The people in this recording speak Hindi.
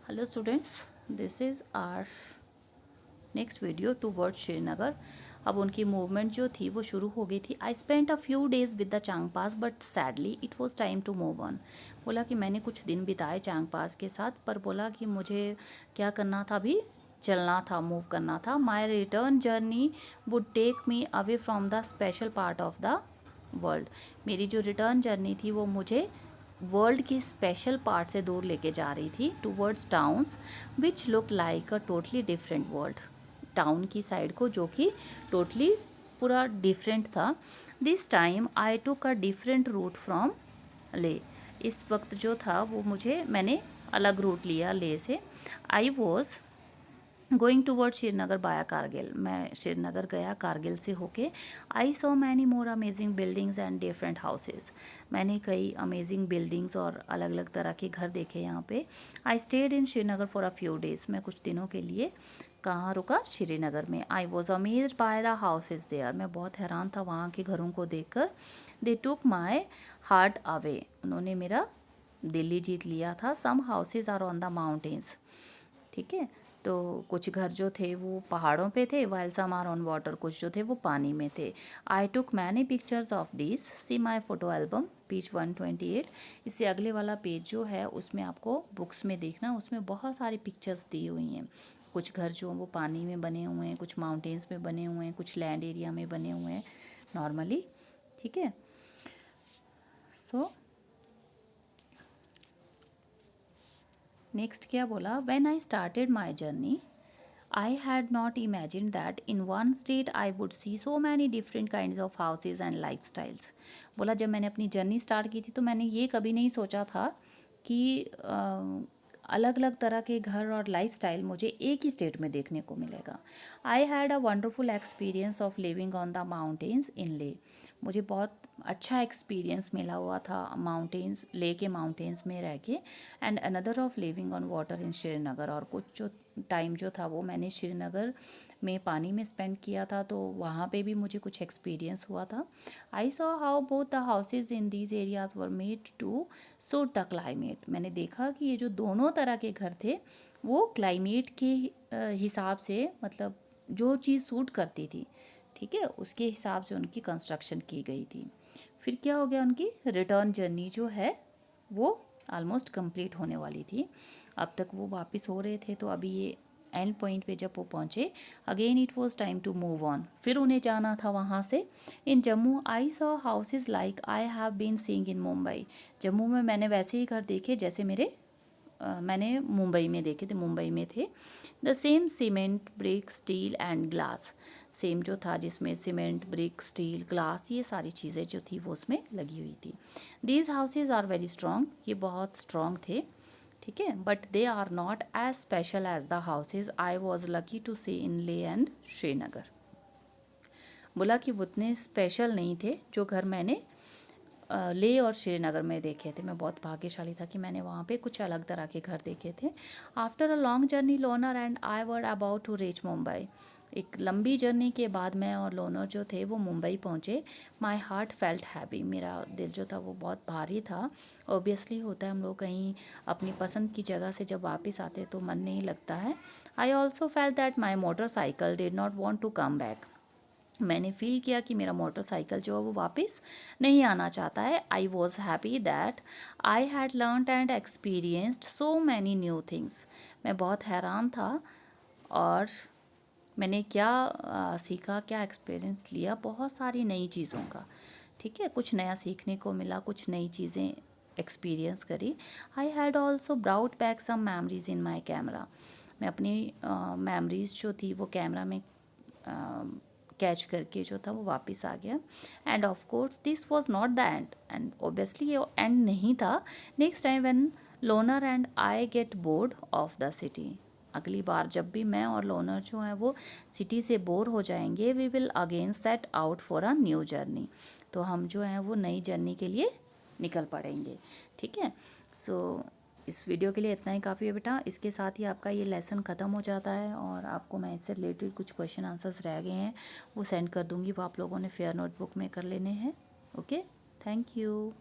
Hello students, this is our next video towards Srinagar. अब उनकी मूवमेंट जो थी वो शुरू हो गई थी। I spent a few days with the Chang pass but sadly it was time to move on. बोला कि मैंने कुछ दिन बिताए चांग पास के साथ, पर बोला कि मुझे क्या करना था, अभी चलना था, मूव करना था। My return journey would take me away from the special part of the world. मेरी जो रिटर्न जर्नी थी वो मुझे वर्ल्ड की स्पेशल पार्ट से दूर लेके जा रही थी, towards towns which look like a totally different world. Town की साइड को, जो कि टोटली पूरा डिफरेंट था। This time I took a different route from Leh. इस वक्त जो था वो मैंने अलग रूट लिया ले से। I was going toward Srinagar बाया कारगिल। मैं श्रीनगर गया कारगिल से होके। I saw many more amazing buildings and different houses. मैंने कई अमेजिंग बिल्डिंग्स और अलग अलग तरह के घर देखे यहाँ पे। I stayed in Srinagar for a few days. मैं कुछ दिनों के लिए कहाँ रुका? श्रीनगर में। I was amazed by the houses there. मैं बहुत हैरान था वहाँ के घरों को देखकर। They took my heart away. उन्होंने मेरा दिल ही जीत लिया था। Some houses are on the mountains. ठीक है, तो कुछ घर जो थे वो पहाड़ों पे थे, while some are on water, कुछ जो थे वो पानी में थे। I took many pictures of this, see my photo album, page 128। इससे अगले वाला पेज जो है उसमें आपको बुक्स में देखना, उसमें बहुत सारी पिक्चर्स दी हुई हैं। कुछ घर जो वो पानी में बने हुए हैं, कुछ माउंटेन्स में बने हुए हैं, कुछ लैंड एरिया में बने हुए हैं नॉर्मली। ठीक है, सो नेक्स्ट क्या बोला? When I started my journey I had not imagined that in one state I would see so many different kinds of houses and lifestyles. बोला जब मैंने अपनी जर्नी स्टार्ट की थी तो मैंने ये कभी नहीं सोचा था कि अलग अलग तरह के घर और लाइफस्टाइल मुझे एक ही स्टेट में देखने को मिलेगा। I had a wonderful experience of living on the mountains in ले। मुझे बहुत अच्छा एक्सपीरियंस मिला हुआ था माउंटेन्स, ले के माउंटेन्स में रह के। And another of living on water in Srinagar. और कुछ जो टाइम जो था वो मैंने श्रीनगर में पानी में स्पेंड किया था, तो वहाँ पे भी मुझे कुछ एक्सपीरियंस हुआ था। I saw how both the houses in these areas were made to suit the climate. मैंने देखा कि ये जो दोनों तरह के घर थे वो क्लाइमेट के हिसाब से, मतलब जो चीज़ सूट करती थी, ठीक है, उसके हिसाब से उनकी कंस्ट्रक्शन की गई थी। फिर क्या हो गया? उनकी रिटर्न जर्नी जो है वो ऑलमोस्ट कंप्लीट होने वाली थी। अब तक वो वापस हो रहे थे, तो अभी ये एंड पॉइंट पे जब वो पहुँचे, again it was time to move on. फिर उन्हें जाना था वहाँ से। In Jammu I saw houses like I have been seeing in Mumbai. Jammu में मैंने वैसे ही घर देखे जैसे मैंने मुंबई में देखे थे, मुंबई में थे। The same cement, brick, steel and glass. Same जो था जिसमें सीमेंट, ब्रिक, स्टील, ग्लास, ये सारी चीज़ें जो थी वो उसमें लगी हुई थी। These houses are very strong. ये बहुत स्ट्रॉन्ग थे, ठीक है, but they are not as special as the houses I was lucky to see in Leh and Srinagar. बोला कि वो उतने स्पेशल नहीं थे जो घर मैंने ले और श्रीनगर में देखे थे। मैं बहुत भाग्यशाली था कि मैंने वहाँ पे कुछ अलग तरह के घर देखे थे। After a long journey Loner and I were about to reach Mumbai. एक लंबी जर्नी के बाद मैं और लोनर जो थे वो मुंबई पहुँचे। My heart felt heavy. मेरा दिल जो था वो बहुत भारी था। ऑब्वियसली होता है, हम लोग कहीं अपनी पसंद की जगह से जब वापस आते तो मन नहीं लगता है। I also felt that my motorcycle did not want to come back. मैंने फील किया कि मेरा मोटरसाइकिल जो है वो वापस नहीं आना चाहता है। I was happy that I had learned and experienced so many new things. मैं बहुत हैरान था और मैंने क्या सीखा, क्या एक्सपीरियंस लिया, बहुत सारी नई चीज़ों का। ठीक है, कुछ नया सीखने को मिला, कुछ नई चीज़ें एक्सपीरियंस करी। I had also brought back some memories in my camera. मैं अपनी मेमरीज जो थी वो कैमरा में कैच करके जो था वो वापस आ गया। And of course this was not the end. And obviously ये एंड नहीं था। Next time when Loner and I get bored of the city. अगली बार जब भी मैं और लोनर जो है वो सिटी से बोर हो जाएंगे, we will again set out for a new journey. तो हम जो है वो नई जर्नी के लिए निकल पड़ेंगे। ठीक है, सो इस वीडियो के लिए इतना ही काफ़ी है बेटा। इसके साथ ही आपका ये लेसन ख़त्म हो जाता है और आपको मैं इससे रिलेटेड कुछ क्वेश्चन आंसर्स रह गए हैं वो सेंड कर दूँगी। वो आप लोगों ने फेयर नोटबुक में कर लेने हैं। Okay, thank you.